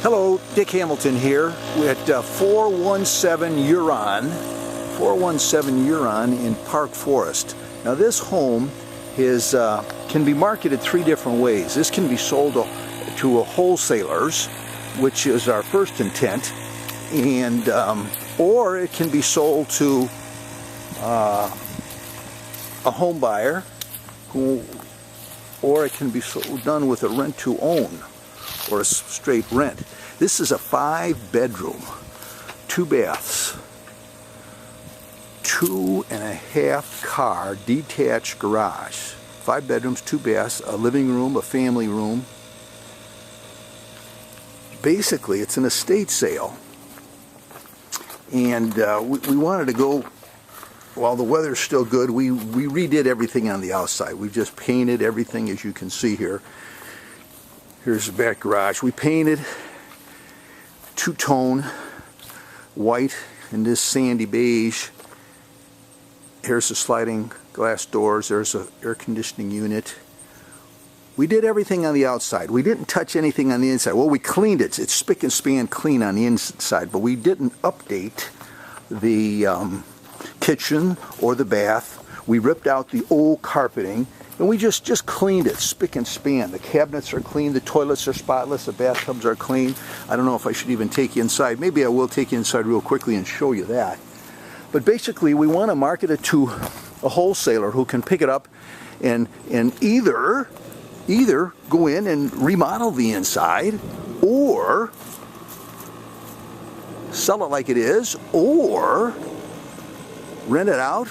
Hello, Dick Hamilton here at 417 Huron in Park Forest. Now this home is can be marketed three different ways. This can be sold to a wholesalers, which is our first intent, and or it can be sold to a home buyer, or it can be done with a rent to own or a straight rent. This is a 5-bedroom, 2 baths, 2.5 car detached garage. 5 bedrooms, 2 baths, a living room, a family room. Basically, it's an estate sale. And we wanted to go, while the weather's still good, we redid everything on the outside. We just painted everything, as you can see here. Here's the back garage. We painted two-tone white and this sandy beige. Here's the sliding glass doors. There's an air conditioning unit. We did everything on the outside. We didn't touch anything on the inside. Well, we cleaned it. It's spick and span clean on the inside, but we didn't update the kitchen or the bath. We ripped out the old carpeting and we just cleaned it, spick and span. The cabinets are clean, the toilets are spotless, the bathtubs are clean. I don't know if I should even take you inside. Maybe I will take you inside real quickly and show you that. But basically, we want to market it to a wholesaler who can pick it up and either go in and remodel the inside, or sell it like it is, or rent it out,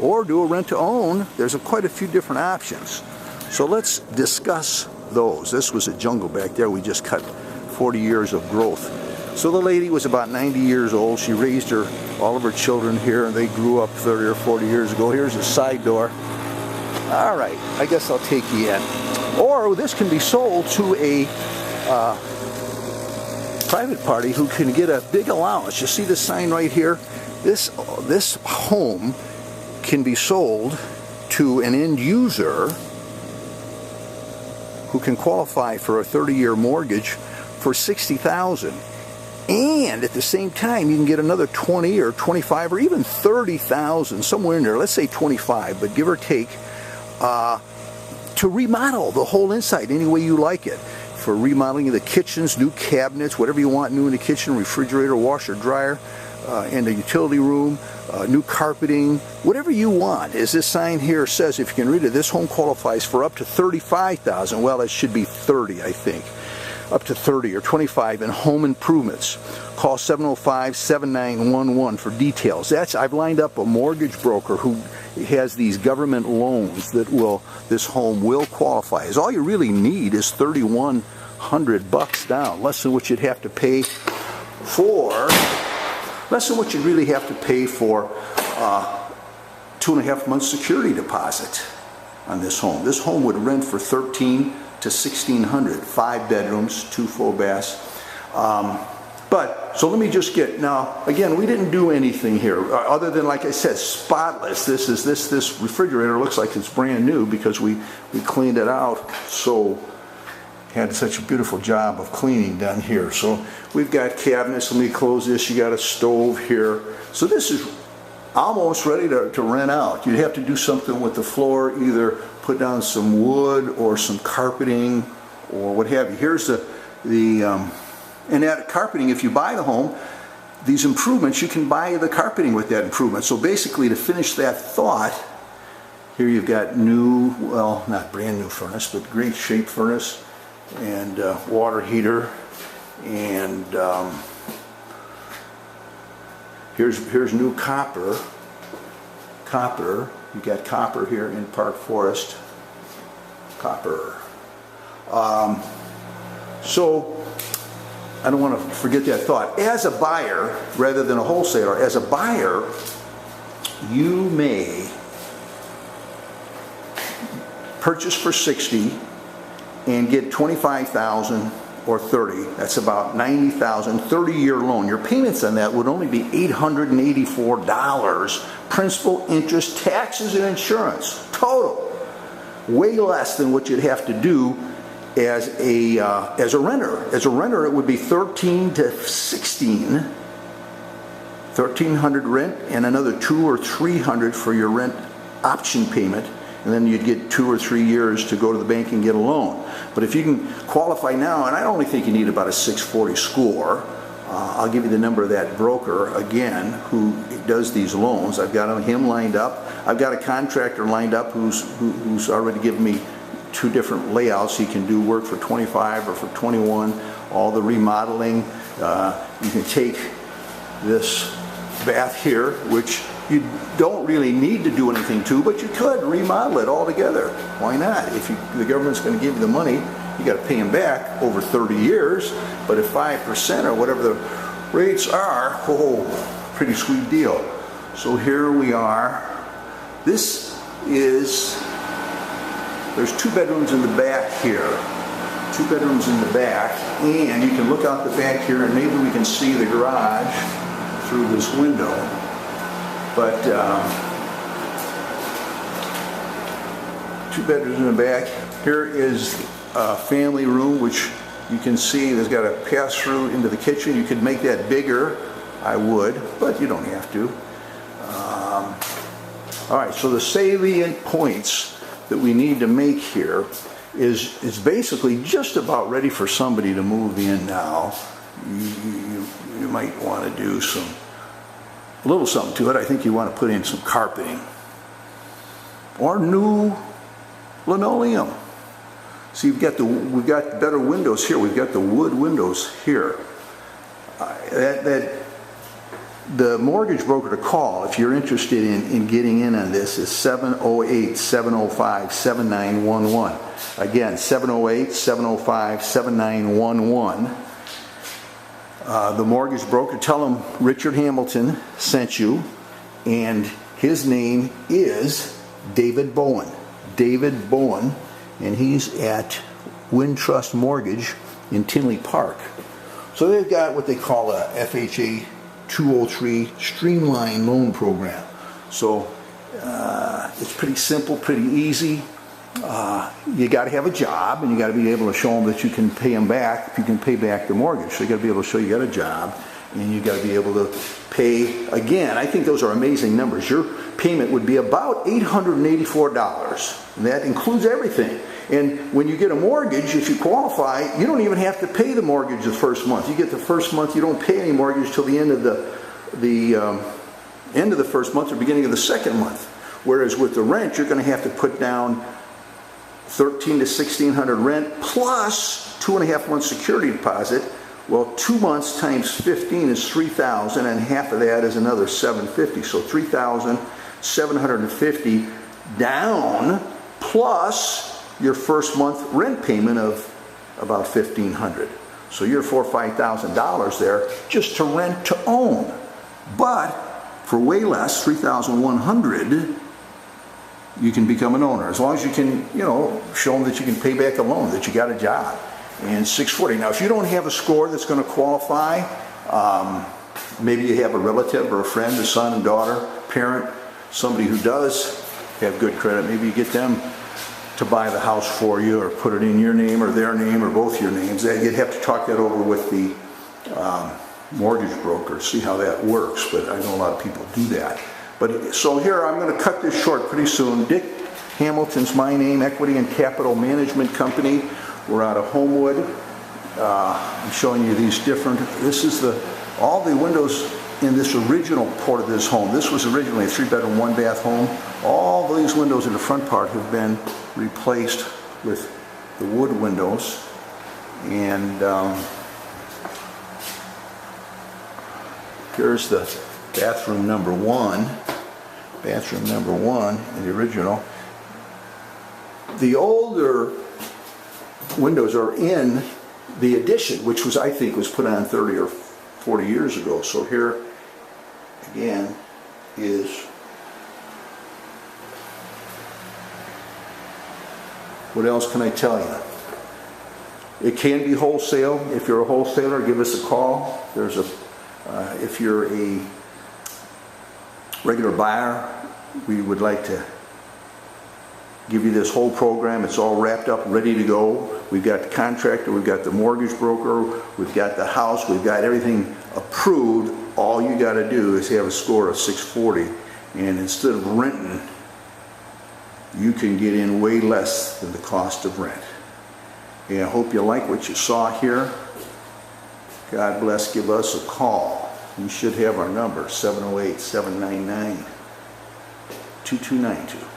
or do a rent to own. There's quite a few different options. So let's discuss those. This was a jungle back there. We just cut 40 years of growth. So the lady was about 90 years old. She raised all of her children here, and they grew up 30 or 40 years ago. Here's the side door. All right, I guess I'll take you in. Or this can be sold to a private party who can get a big allowance. You see the sign right here? This home can be sold to an end user who can qualify for a 30-year mortgage for $60,000. And at the same time, you can get another 20 or 25 or even 30,000, somewhere in there, let's say 25, but give or take, to remodel the whole inside any way you like it. For remodeling of the kitchens, new cabinets, whatever you want new in the kitchen, refrigerator, washer, dryer, and the utility room, new carpeting, whatever you want. As this sign here says, if you can read it, this home qualifies for up to $35,000. Well, it should be 30, I think. Up to 30 or 25 in home improvements. Call 705-7911 for details. I've lined up a mortgage broker who has these government loans that this home will qualify. All you really need is $3,100 down, less than what you'd have to pay for. Less than what you'd really have to pay for 2.5 months security deposit on this home. This home would rent for $1,300 to $1,600, 5 bedrooms, 2 full baths. So let me just get, now again, we didn't do anything here other than, like I said, spotless. This refrigerator looks like it's brand new because we cleaned it out. So had such a beautiful job of cleaning done here. So we've got cabinets. Let me close this. You got a stove here. So this is almost ready to rent out. You'd have to do something with the floor, either put down some wood or some carpeting or what have you. Here's and that carpeting, if you buy the home, these improvements, you can buy the carpeting with that improvement. So basically, to finish that thought, here you've got new, well, not brand new furnace, but great shape furnace and water heater, and here's new copper. You got copper here in Park Forest. Copper. So I don't want to forget that thought. As a buyer, rather than a wholesaler, as a buyer, you may purchase for $60,000 and get $25,000 or $30,000. That's about $90,000. 30-year loan. Your payments on that would only be $884. Principal, interest, taxes, and insurance. Total. Way less than what you'd have to do as a renter. As a renter, it would be 13 to 16, 1,300 rent, and another 200 or 300 for your rent option payment, and then you'd get 2 or 3 years to go to the bank and get a loan. But if you can qualify now, and I only think you need about a 640 score. I'll give you the number of that broker again who does these loans. I've got him lined up. I've got a contractor lined up who's already given me 2 different layouts. He can do work for 25 or for 21, all the remodeling. You can take this bath here, which you don't really need to do anything to, but you could remodel it altogether. Why not? If the government's going to give you the money, you got to pay them back over 30 years, but at 5% or whatever the rates are, oh, pretty sweet deal. So here we are. This is, there's 2 bedrooms in the back here. 2 bedrooms in the back, and you can look out the back here and maybe we can see the garage through this window. But 2 bedrooms in the back. Here is a family room, which you can see there's got a pass-through into the kitchen. You could make that bigger, I would, but you don't have to. All right, so the salient points that we need to make here is basically just about ready for somebody to move in now. You might want to do a little something to it. I think you want to put in some carpeting or new linoleum. See, we've got better windows here. We've got the wood windows here. The mortgage broker to call if you're interested in getting in on this is 708-705-7911. Again, 708-705-7911. The mortgage broker, tell him Richard Hamilton sent you, and his name is David Bowen. David Bowen, and he's at Wintrust Mortgage in Tinley Park. So they've got what they call a FHA 203 streamlined loan program. So it's pretty simple, pretty easy. You got to have a job, and you got to be able to show them that you can pay them back. If you can pay back the mortgage, so you got to be able to show you got a job, and you got to be able to pay. Again, I think those are amazing numbers. Your payment would be about $884, and that includes everything. And when you get a mortgage, if you qualify, you don't even have to pay the mortgage the first month. You get the first month, you don't pay any mortgage till the end of the end of the first month or beginning of the second month. Whereas with the rent, you're going to have to put down $1,300 to $1,600 rent plus 2.5 months security deposit. Well, 2 months times 15 is $3,000, and half of that is another $750. So $3,750 down plus your first month rent payment of about $1,500. So you're $4,000 or $5,000 there just to rent to own. But for way less, $3,100, you can become an owner as long as you can, show them that you can pay back a loan, that you got a job. And 640. Now, if you don't have a score that's going to qualify, maybe you have a relative or a friend, a son and daughter, parent, somebody who does have good credit. Maybe you get them to buy the house for you or put it in your name or their name or both your names. You'd have to talk that over with the mortgage broker, see how that works. But I know a lot of people do that. But so here, I'm going to cut this short pretty soon. Dick Hamilton's my name, Equity and Capital Management Company. We're out of Homewood. I'm showing you these different, this is all the windows in this original part of this home. This was originally a 3-bedroom, 1-bath home. All these windows in the front part have been replaced with the wood windows. And here's the bathroom number 1. Bathroom number 1 in the original. The older windows are in the addition, which was, I think, was put on 30 or 40 years ago. So here again is what else can I tell you? It can be wholesale. If you're a wholesaler, give us a call. There's if you're a regular buyer, we would like to give you this whole program. It's all wrapped up, ready to go. We've got the contractor, we've got the mortgage broker, we've got the house, we've got everything approved. All you got to do is have a score of 640, and instead of renting, you can get in way less than the cost of rent. And I hope you like what you saw here. God bless. Give us a call. You should have our number, 708-799-2292.